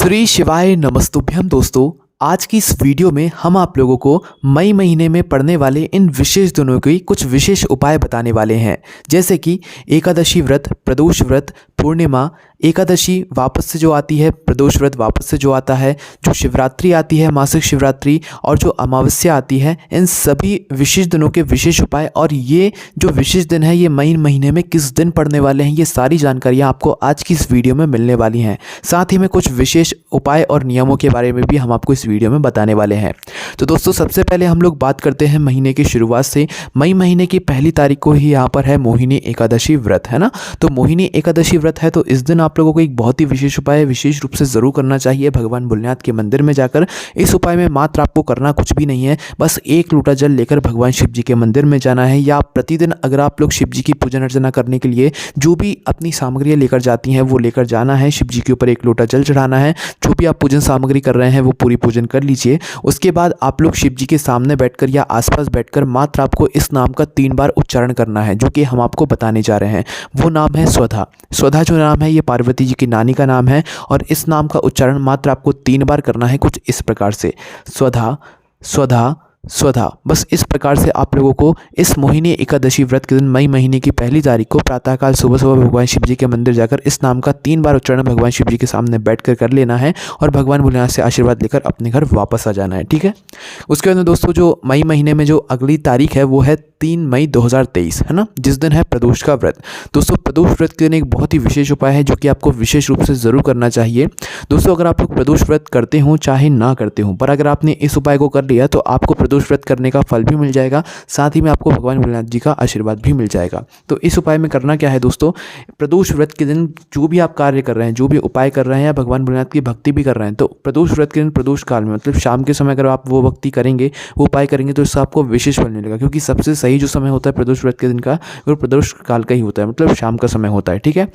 श्री शिवाय नमस्तुभ्यम दोस्तों। आज की इस वीडियो में हम आप लोगों को मई महीने में पड़ने वाले इन विशेष दिनों की कुछ विशेष उपाय बताने वाले हैं, जैसे कि एकादशी व्रत, प्रदोष व्रत, पूर्णिमा, एकादशी वापस से जो आती है, प्रदोष व्रत वापस से जो आता है, जो शिवरात्रि आती है, मासिक शिवरात्रि, और जो अमावस्या आती है, इन सभी विशेष दिनों के विशेष उपाय। और ये जो विशेष दिन है ये मई महीने में किस दिन पड़ने वाले हैं, ये सारी जानकारियाँ आपको आज की इस वीडियो में मिलने वाली हैं। साथ ही में कुछ विशेष उपाय और नियमों के बारे में भी हम आपको इस वीडियो में बताने वाले हैं। तो दोस्तों, सबसे पहले हम लोग बात करते हैं महीने की शुरुआत से। मई महीने की पहली तारीख को ही यहाँ पर है मोहिनी एकादशी व्रत, है ना। तो मोहिनी एकादशी व्रत है, तो इस दिन आप लोगों को एक बहुत ही विशेष उपाय विशेष रूप से ज़रूर करना चाहिए भगवान भोलेनाथ के मंदिर में जाकर। इस उपाय में मात्र आपको करना कुछ भी नहीं है, बस एक लोटा जल लेकर भगवान शिव जी के मंदिर में जाना है। या प्रतिदिन अगर आप लोग शिव जी की पूजन अर्चना करने के लिए जो भी अपनी सामग्रियाँ लेकर जाती हैं वो लेकर जाना है। शिव जी के ऊपर एक लोटा जल चढ़ाना है। जो भी आप पूजन सामग्री कर रहे हैं वो पूरी पूजन कर लीजिए। उसके बाद आप लोग शिव जी के सामने बैठकर या आसपास बैठकर मात्र आपको इस नाम का 3 बार उच्चारण करना है, जो कि हम आपको बताने जा रहे हैं। वो नाम है स्वधा। स्वधा जो नाम है ये पार्वती जी की नानी का नाम है, और इस नाम का उच्चारण मात्र आपको 3 बार करना है, कुछ इस प्रकार से, स्वधा स्वधा स्वधा। बस इस प्रकार से आप लोगों को इस मोहिनी एकादशी व्रत के दिन मई महीने की पहली तारीख को प्रातःकाल सुबह सुबह भगवान शिव जी के मंदिर जाकर इस नाम का 3 बार उच्चारण भगवान शिव जी के सामने बैठकर कर लेना है, और भगवान भोलेनाथ से आशीर्वाद लेकर अपने घर वापस आ जाना है, ठीक है। उसके बाद दोस्तों, जो मई महीने में जो अगली तारीख है वो है 3 मई 2023, है ना, जिस दिन है प्रदोष का व्रत। दोस्तों, प्रदोष व्रत के दिन एक बहुत ही विशेष उपाय है जो कि आपको विशेष रूप से ज़रूर करना चाहिए। दोस्तों, अगर आप लोग प्रदोष व्रत करते हों चाहे ना करते हों, पर अगर आपने इस उपाय को कर लिया तो आपको प्रदोष व्रत करने का फल भी मिल जाएगा, साथ ही में आपको भगवान भोलेनाथ जी का आशीर्वाद भी मिल जाएगा। तो इस उपाय में करना क्या है दोस्तों, प्रदोष व्रत के दिन जो भी आप कार्य कर रहे हैं, जो भी उपाय कर रहे हैं, या भगवान भोलेनाथ की भक्ति भी कर रहे हैं, तो प्रदोष व्रत के दिन प्रदोष काल में मतलब शाम के समय अगर आप वो भक्ति करेंगे, वो उपाय करेंगे, तो इससे आपको विशेष फल मिलेगा। क्योंकि सबसे सही जो समय होता है प्रदोष व्रत के दिन का, वो प्रदोष काल का ही होता है, मतलब शाम का समय होता है, ठीक है।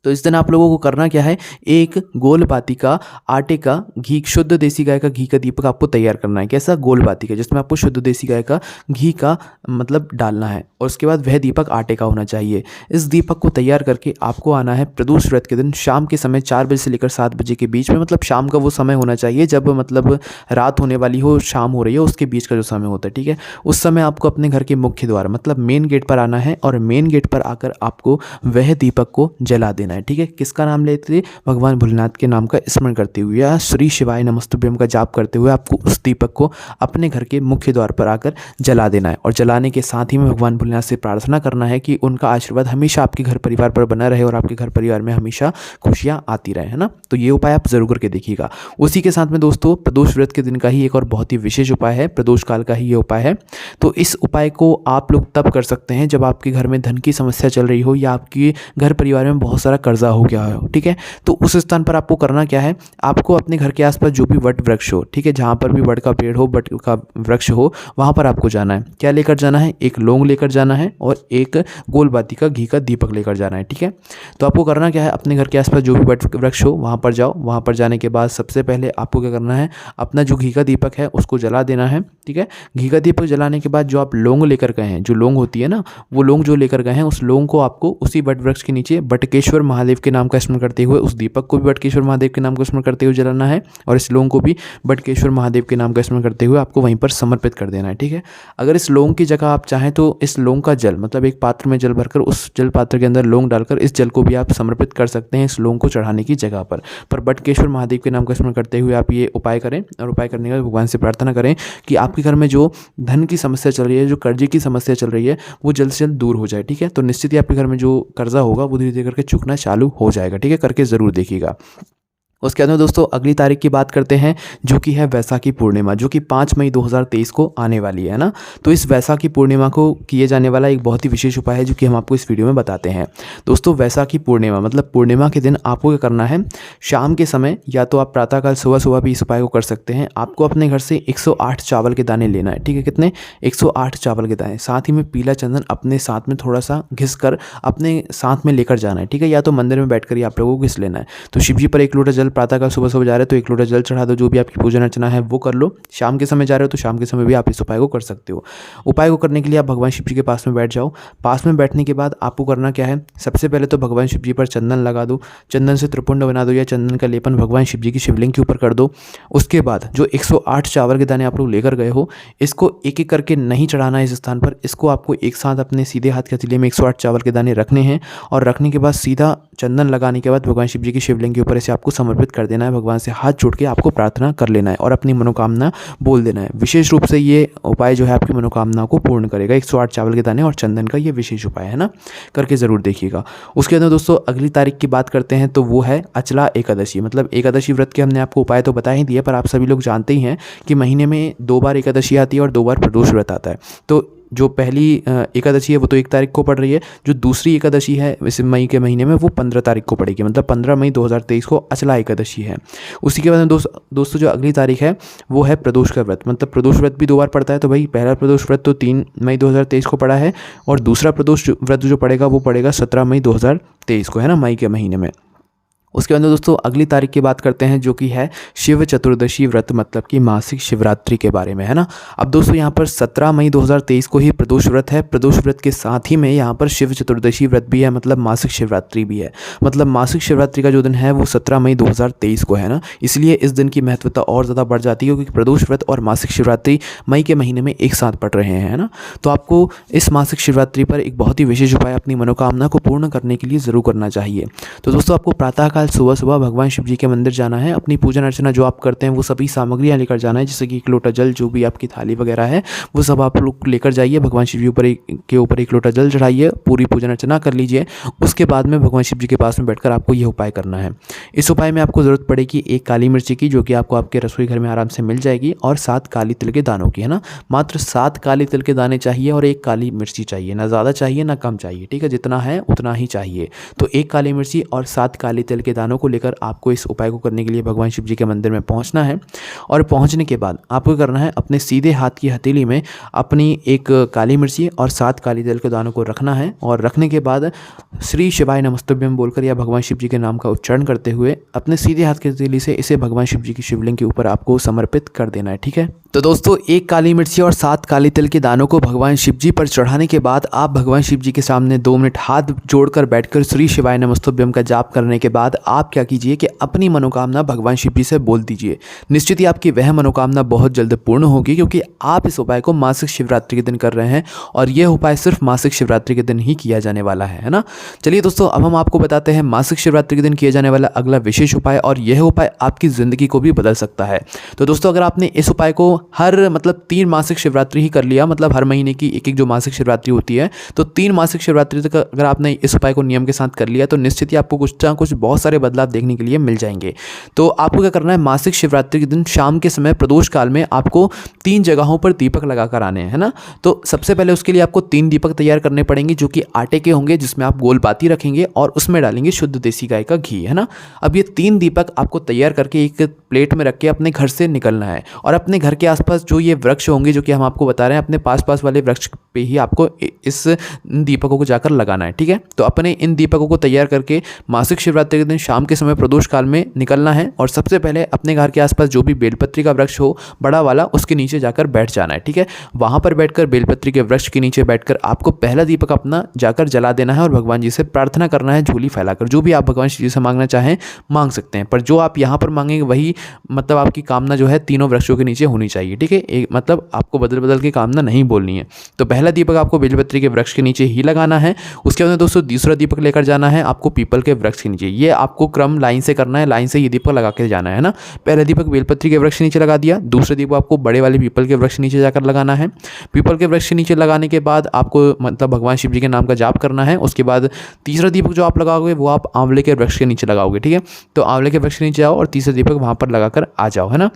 तो इस दिन आप लोगों को करना क्या है, एक गोल बाती का आटे का घी, शुद्ध देसी गाय का घी का दीपक आपको तैयार करना है। कैसा, गोल बाती का, जिसमें आपको शुद्ध देसी गाय का घी का मतलब डालना है, और उसके बाद वह दीपक आटे का होना चाहिए। इस दीपक को तैयार करके आपको आना है प्रदोष व्रत के दिन शाम के समय 4 बजे से लेकर 7 बजे के बीच में, मतलब शाम का वो समय होना चाहिए जब मतलब रात होने वाली हो, शाम हो रही हो, उसके बीच का जो समय होता है, ठीक है। उस समय आपको अपने घर के मुख्य द्वार मतलब मेन गेट पर आना है, और मेन गेट पर आकर आपको वह दीपक को जला देना है, ठीक है। किसका नाम लेते थे, भगवान भोलेनाथ के नाम का स्मरण करते हुए या श्री शिवाय नमस्तुभ्यम का जाप करते हुए आपको उस दीपक को अपने घर के मुख्य द्वार पर आकर जला देना है। और जलाने के साथ ही में भगवान भोलेनाथ से प्रार्थना करना है कि उनका आशीर्वाद हमेशा आपके घर परिवार पर बना रहे और आपके घर परिवार में हमेशा खुशियाँ आती रहे, है ना। तो ये उपाय आप जरूर करके देखिएगा। उसी के साथ में दोस्तों, प्रदोष व्रत के दिन का ही एक और बहुत ही विशेष उपाय है, प्रदोष काल का ही ये उपाय है। तो इस उपाय को आप लोग तब कर सकते हैं जब आपके घर में धन की समस्या चल रही हो, या आपके घर परिवार में बहुत सारा कर्जा हो गया हो, ठीक है। तो उस स्थान पर आपको करना क्या है, आपको अपने घर के आसपास जो भी वट वृक्ष हो, ठीक है, जहाँ पर भी वट का पेड़ हो, वट का वृक्ष हो, वहाँ पर आपको जाना है। क्या लेकर जाना है, एक लौंग लेकर जाना है और एक गोल बाती का घी का दीपक लेकर जाना है, ठीक है। तो आपको करना क्या है, अपने घर के आसपास जो भी वट वृक्ष हो वहाँ पर जाओ। वहाँ पर जाने के बाद सबसे पहले आपको क्या करना है, अपना जो घी का दीपक है उसको जला देना है, ठीक है। घी का दीपक जलाने के बाद जो आप लौंग लेकर गए हैं, जो लौंग होती है ना, वो लौंग जो लेकर गए हैं, उस लौंग को आपको उसी वट वृक्ष के नीचे बटकेश्वर महादेव के नाम का स्मरण करते हुए, उस दीपक को भी बटकेश्वर महादेव के नाम का स्मरण करते हुए जलाना है, और इस लौंग को भी बटकेश्वर महादेव के नाम का स्मरण करते हुए आपको वहीं पर समर्पित कर देना है, ठीक है। अगर इस लौंग की जगह आप चाहें तो इस लौंग का जल मतलब एक पात्र में जल भरकर उस जल पात्र के अंदर लौंग डालकर इस जल को भी आप समर्पित कर सकते हैं इस लौंग को चढ़ाने की जगह पर बटकेश्वर महादेव के नाम का स्मरण करते हुए आप ये उपाय करें। और उपाय करने के बाद भगवान से प्रार्थना करें कि आपके घर में जो धन की समस्या चल रही है, जो कर्जे की समस्या चल रही है, वो जल्द से जल्द दूर हो जाए, ठीक है। तो निश्चित ही आपके घर में जो कर्जा होगा वो धीरे धीरे करके चुकना चालू हो जाएगा, ठीक है। करके ज़रूर देखिएगा। उसके बाद में दोस्तों अगली तारीख की बात करते हैं, जो कि है वैसाखी पूर्णिमा, जो कि 5 मई 2023 को आने वाली है ना। तो इस वैसाखी पूर्णिमा को किए जाने वाला एक बहुत ही विशेष उपाय है जो कि हम आपको इस वीडियो में बताते हैं। दोस्तों, वैसाखी पूर्णिमा मतलब पूर्णिमा के दिन आपको क्या करना है, शाम के समय या तो आप प्रातःकाल सुबह सुबह भी इस उपाय को कर सकते हैं। आपको अपने घर से 108 चावल के दाने लेना है, ठीक है। कितने, 108 चावल के दाने। साथ ही में पीला चंदन अपने साथ में थोड़ा सा घिस कर अपने साथ में लेकर जाना है, ठीक है। या तो मंदिर में बैठ कर ही आप लोगों को घिस लेना है। तो शिव जी पर एक लोटा जल जल प्रातःकाल सुबह सुबह जा रहे हो तो 1 लोटा जल चढ़ा दो, जो भी आपकी पूजन अर्चना है वो कर लो। शाम के समय जा रहे हो तो शाम के समय भी आप इस उपाय को कर सकते हो। उपाय को करने के लिए आप भगवान शिव जी के पास में बैठ जाओ। पास में बैठने के बाद आपको करना क्या है, सबसे पहले तो भगवान शिव जी पर चंदन लगा दो, चंदन से त्रिपुंड बना दो या चंदन का लेपन भगवान शिव जी की शिवलिंग के ऊपर कर दो। उसके बाद जो 108 चावल के दाने आप लोग लेकर गए हो, इसको एक एक करके नहीं चढ़ाना है इस स्थान पर, इसको आपको एक साथ अपने सीधे हाथ के हथेली में 108 चावल के दाने रखने हैं और रखने के बाद सीधा चंदन लगाने के बाद भगवान शिव जी की शिवलिंग के ऊपर इसे आपको समर्पित कर देना है। भगवान से हाथ जोड़ के आपको प्रार्थना कर लेना है और अपनी मनोकामना बोल देना है। विशेष रूप से ये उपाय जो है आपकी मनोकामना को पूर्ण करेगा। 108 चावल के दाने और चंदन का ये विशेष उपाय है ना, करके ज़रूर देखिएगा। उसके अंदर दोस्तों अगली तारीख की बात करते हैं तो वो है अचला एकादशी। मतलब एकादशी व्रत के हमने आपको उपाय तो बता ही दिए, पर आप सभी लोग जानते ही हैं कि महीने में 2 बार एकादशी आती है और 2 बार प्रदोष व्रत आता है। तो जो पहली एकादशी है वो तो 1 तारीख को पड़ रही है, जो दूसरी एकादशी है इस मई के महीने में वो 15 तारीख को पड़ेगी। मतलब 15 मई 2023 को अचला एकादशी है। उसी के बाद में दोस्तों जो अगली तारीख है वो है प्रदोष का व्रत। मतलब प्रदोष व्रत भी 2 बार पड़ता है, तो भाई पहला प्रदोष व्रत तो 3 मई 2023 को पड़ा है और दूसरा प्रदोष व्रत जो पड़ेगा वो पड़ेगा 17 मई 2023 को, है ना, मई के महीने में। उसके बाद दोस्तों अगली तारीख की बात करते हैं जो कि है शिव चतुर्दशी व्रत, मतलब कि मासिक शिवरात्रि के बारे में, है ना। अब दोस्तों यहाँ पर 17 मई 2023 को ही प्रदोष व्रत है। प्रदोष व्रत के साथ ही में यहाँ पर शिव चतुर्दशी व्रत भी है, मतलब मासिक शिवरात्रि भी है। मतलब मासिक शिवरात्रि का जो दिन है वो 17 मई 2023 को है ना, इसलिए इस दिन की महत्वता और ज़्यादा बढ़ जाती है क्योंकि प्रदोष व्रत और मासिक शिवरात्रि मई के महीने में एक साथ पड़ रहे हैं, है ना। तो आपको इस मासिक शिवरात्रि पर एक बहुत ही विशेष उपाय अपनी मनोकामना को पूर्ण करने के लिए ज़रूर करना चाहिए। तो दोस्तों आपको प्रातःकाल सुबह सुबह भगवान शिव जी के मंदिर जाना है। अपनी पूजन अर्चना जो आप करते हैं वो सभी सामग्रियां लेकर जाना है, जैसे कि 1 लोटा जल, जो भी आपकी थाली वगैरह है वो सब आप लोग लेकर जाइए। भगवान शिव जी के ऊपर 1 लोटा जल चढ़ाइए, पूरी पूजन अर्चना कर लीजिए। उसके बाद में भगवान शिव जी के पास में बैठकर आपको यह उपाय करना है। इस उपाय में आपको ज़रूरत पड़ेगी 1 काली मिर्ची की, जो कि आपको आपके रसोई घर में आराम से मिल जाएगी, और 7 काली तिल के दानों की, है ना। मात्र 7 काली तिल के दाने चाहिए और 1 काली मिर्ची चाहिए, ना ज़्यादा चाहिए ना कम चाहिए, ठीक है, जितना है उतना ही चाहिए। तो 1 काली मिर्ची और 7 काली तिल के दानों को लेकर आपको इस उपाय को करने के लिए भगवान शिव जी के मंदिर में पहुंचना है। और पहुंचने के बाद आपको करना है, अपने सीधे हाथ की हथेली में अपनी 1 काली मिर्ची और 7 काली तिल के दानों को रखना है। और रखने के बाद श्री शिवाय नमस्तुभ्यम बोलकर या भगवान शिव जी के नाम का उच्चारण करते हुए अपने सीधे हाथ की हथेली से इसे भगवान शिव जी की शिवलिंग के ऊपर आपको समर्पित कर देना है, ठीक है। तो दोस्तों 1 काली मिर्ची और 7 काली तिल के दानों को भगवान शिव जी पर चढ़ाने के बाद आप भगवान शिव जी के सामने 2 मिनट हाथ जोड़कर बैठकर श्री शिवाय नमस्तुभ्यम का जाप करने के बाद आप क्या कीजिए कि अपनी मनोकामना भगवान शिव जी से बोल दीजिए। निश्चित ही आपकी वह मनोकामना बहुत जल्द पूर्ण होगी, क्योंकि आप इस उपाय को मासिक शिवरात्रि के दिन कर रहे हैं और यह उपाय सिर्फ मासिक शिवरात्रि के दिन ही किया जाने वाला है ना। चलिए दोस्तों अब हम आपको बताते हैं मासिक शिवरात्रि के दिन किया जाने वाला अगला विशेष उपाय, और यह उपाय आपकी ज़िंदगी को भी बदल सकता है। तो दोस्तों अगर आपने इस उपाय को हर 3 मासिक शिवरात्रि ही कर लिया, मतलब हर महीने की एक जो मासिक शिवरात्रि होती है, तो 3 मासिक शिवरात्रि तक अगर आपने इस उपाय को नियम के साथ कर लिया तो निश्चित ही आपको कुछ ना कुछ बहुत सारे बदलाव देखने के लिए मिल जाएंगे। तो आपको क्या करना है, मासिक शिवरात्रि के दिन शाम के समय प्रदोष काल में आपको 3 जगहों पर दीपक लगाकर आने हैं, है ना। तो सबसे पहले उसके लिए आपको 3 दीपक तैयार करने पड़ेंगे, जो कि आटे के होंगे, जिसमें आप गोल बाती रखेंगे और उसमें डालेंगे शुद्ध देसी गाय का घी, है ना। अब ये 3 दीपक आपको तैयार करके एक प्लेट में रख के अपने घर से निकलना है और अपने घर के आसपास जो ये वृक्ष होंगे, जो कि हम आपको बता रहे हैं, अपने पास वाले वृक्ष पे ही आपको इस दीपकों को जाकर लगाना है, ठीक है। तो अपने इन दीपकों को तैयार करके मासिक शिवरात्रि के दिन शाम के समय प्रदोष काल में निकलना है और सबसे पहले अपने घर के आसपास जो भी बेलपत्री का वृक्ष हो बड़ा वाला, उसके नीचे जाकर बैठ जाना है, ठीक है। वहां पर बैठकर बेलपत्री के वृक्ष के नीचे बैठकर आपको पहला दीपक अपना जाकर जला देना है और भगवान जी से प्रार्थना करना है झोली फैलाकर। जो भी आप भगवान जी से मांगना चाहें मांग सकते हैं, पर जो आप यहाँ पर मांगेंगे वही मतलब आपकी कामना जो है तीनों वृक्षों के नीचे होनी चाहिए, ठीक है। एक मतलब आपको बदल बदल के कामना नहीं बोलनी है। तो पहला दीपक आपको बेलपत्री के वृक्ष के नीचे ही लगाना है। उसके बाद दोस्तों दूसरा दीपक लेकर जाना है आपको पीपल के वृक्ष के नीचे। ये आपको क्रम लाइन से करना है, लाइन से ये दीपक लगा के जाना है ना। पहला दीपक बेलपत्री के वृक्ष के नीचे लगा दिया, दूसरा दीपक आपको बड़े वाले पीपल के वृक्ष के नीचे जाकर लगाना है। पीपल के वृक्ष के नीचे लगाने के बाद आपको मतलब भगवान शिव जी के नाम का जाप करना है। उसके बाद तीसरा दीपक जो आप लगाओगे वो आप आंवले के वृक्ष के नीचे लगाओगे, ठीक है। तो आंवले के वृक्ष के नीचे आओ और तीसरा दीपक वहां पर लगाकर आ जाओ, है ना।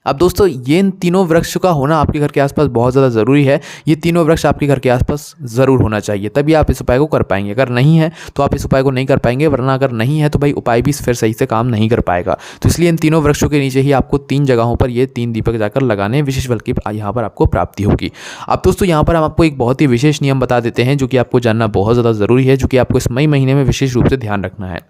अब दोस्तों ये इन तीनों वृक्ष का होना आपके घर के आसपास बहुत ज़्यादा ज़रूरी है। ये तीनों वृक्ष आपके घर के आसपास ज़रूर होना चाहिए, तभी आप इस उपाय को कर पाएंगे। अगर नहीं है तो आप इस उपाय को नहीं कर पाएंगे, वरना अगर नहीं है तो भाई उपाय भी फिर सही से काम नहीं कर पाएगा। तो इसलिए इन तीनों वृक्षों के नीचे ही आपको 3 जगहों पर ये 3 दीपक जाकर लगाने, विशेष बल की यहाँ पर आपको प्राप्ति होगी। अब दोस्तों यहाँ पर हम आपको एक बहुत ही विशेष नियम बता देते हैं जो कि आपको जानना बहुत ज़्यादा ज़रूरी है, जो कि आपको इस मई महीने में विशेष रूप से ध्यान रखना है।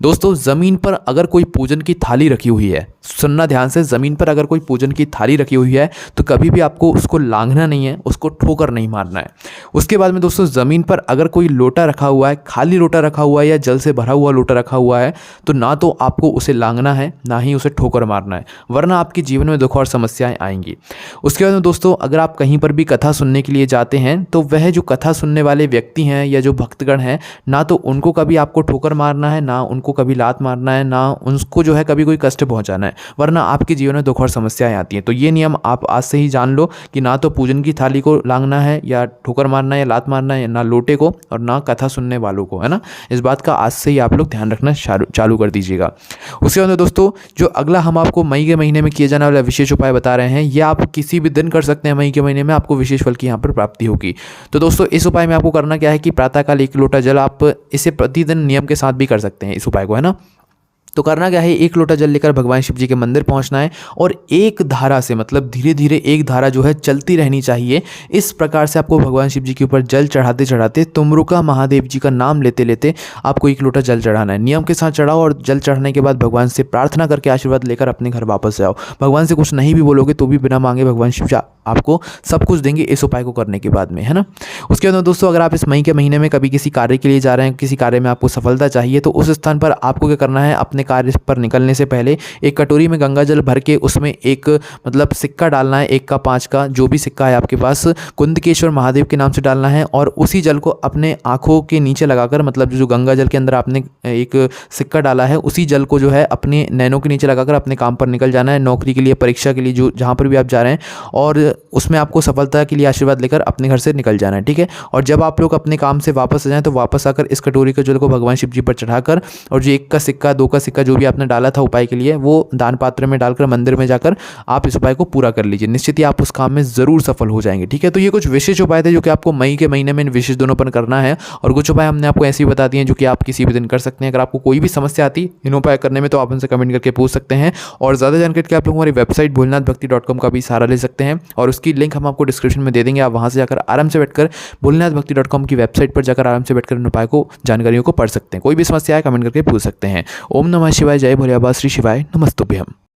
दोस्तों ज़मीन पर अगर कोई पूजन की थाली रखी हुई है, सुनना ध्यान से, ज़मीन पर अगर कोई पूजन की थाली रखी हुई है तो कभी भी आपको उसको लांघना नहीं है, उसको ठोकर नहीं मारना है। उसके बाद में दोस्तों ज़मीन पर अगर कोई लोटा रखा हुआ है, खाली लोटा रखा हुआ है या जल से भरा हुआ लोटा रखा हुआ है, तो ना तो आपको उसे लांघना है, ना ही उसे ठोकर मारना है, वरना आपके जीवन में दुख और समस्याएं आएंगी। उसके बाद में दोस्तों अगर आप कहीं पर भी कथा सुनने के लिए जाते हैं तो वह जो कथा सुनने वाले व्यक्ति हैं या जो भक्तगण हैं, ना तो उनको कभी आपको ठोकर मारना है, ना उनको कभी लात मारना है, ना उनको जो है कभी कोई कष्ट पहुंचाना है, वरना आपके जीवन में दुख और समस्याएं आती हैं। तो ये नियम आप आज से ही जान लो कि ना तो पूजन की थाली को लांघना है या ठोकर मारना है या लात मारना है, ना लोटे को और ना कथा सुनने वालों को, है ना। इस बात का आज से ही आप लोग ध्यान रखना चालू कर दीजिएगा। उसके बाद दोस्तों जो अगला हम आपको मई के महीने में किए जाने वाला विशेष उपाय बता रहे हैं, ये आप किसी भी दिन कर सकते हैं। मई के महीने में आपको विशेष फल की यहाँ पर प्राप्ति होगी। तो दोस्तों इस उपाय में आपको करना क्या है कि प्रातःकाल 1 लोटा जल, आप इसे प्रतिदिन नियम के साथ भी कर सकते हैं इस उपाय को, है ना। तो करना क्या है, 1 लोटा जल लेकर भगवान शिव जी के मंदिर पहुंचना है और एक धारा से, मतलब धीरे धीरे एक धारा जो है चलती रहनी चाहिए। इस प्रकार से आपको भगवान शिव जी के ऊपर जल चढ़ाते चढ़ाते, तुमरुका महादेव जी का नाम लेते लेते आपको 1 लोटा जल चढ़ाना है। नियम के साथ चढ़ाओ और जल चढ़ाने के बाद भगवान से प्रार्थना करके आशीर्वाद लेकर अपने घर वापस जाओ। भगवान से कुछ नहीं भी बोलोगे तो भी बिना मांगे भगवान शिव जी आपको सब कुछ देंगे इस उपाय को करने के बाद में, है ना। उसके बाद दोस्तों अगर आप इस मई के महीने में कभी किसी कार्य के लिए जा रहे हैं, किसी कार्य में आपको सफलता चाहिए, तो उस स्थान पर आपको क्या करना है, अपने कार्य पर निकलने से पहले एक कटोरी में गंगा जल भर के उसमें एक मतलब सिक्का डालना है, 1 का 5 का जो भी सिक्का है आपके पास, कुंदकेश्वर महादेव के नाम से डालना है। और उसी जल को अपने आंखों के नीचे लगाकर, मतलब जो गंगा जल के अंदर आपने एक सिक्का डाला है, उसी जल को जो है अपने नैनों के नीचे लगाकर अपने काम पर निकल जाना है, नौकरी के लिए, परीक्षा के लिए, जो जहाँ पर भी आप जा रहे हैं, और उसमें आपको सफलता के लिए आशीर्वाद लेकर अपने घर से निकल जाना है, ठीक है। और जब आप लोग अपने काम से वापस आ जाएं तो वापस आकर इस कटोरी के जल को भगवान शिव जी पर चढ़ाकर, और जो 1 का सिक्का, 2 का सिक्का जो भी आपने डाला था उपाय के लिए, वो दान पात्र में डालकर मंदिर में जाकर आप इस उपाय को पूरा कर लीजिए। निश्चित ही आप उस काम में ज़रूर सफल हो जाएंगे, ठीक है। तो ये कुछ विशेष उपाय थे जो कि आपको मई के महीने में इन विशेष दिनों पर करना है, और कुछ उपाय हमने आपको ऐसे ही बता दिए हैं जो कि आप किसी भी दिन कर सकते हैं। अगर आपको कोई भी समस्या आती इन उपाय करने में तो आप उनसे कमेंट करके पूछ सकते हैं, और ज़्यादा जानकारी के आप लोग हमारी वेबसाइट भोलेनाथभक्ति.com का भी सहारा ले सकते हैं, और उसकी लिंक हम आपको डिस्क्रिप्शन में दे देंगे। आप वहाँ से जाकर आराम से बैठकर भोलेनाथभक्ति.com की वेबसाइट पर जाकर आराम से बैठकर इन उपाय को, जानकारियों को पढ़ सकते हैं। कोई भी समस्या है कमेंट करके पूछ सकते हैं। ओम नमः शिवाय, जय भोले बाबा, श्री शिवाय नमस्तुभ्यम।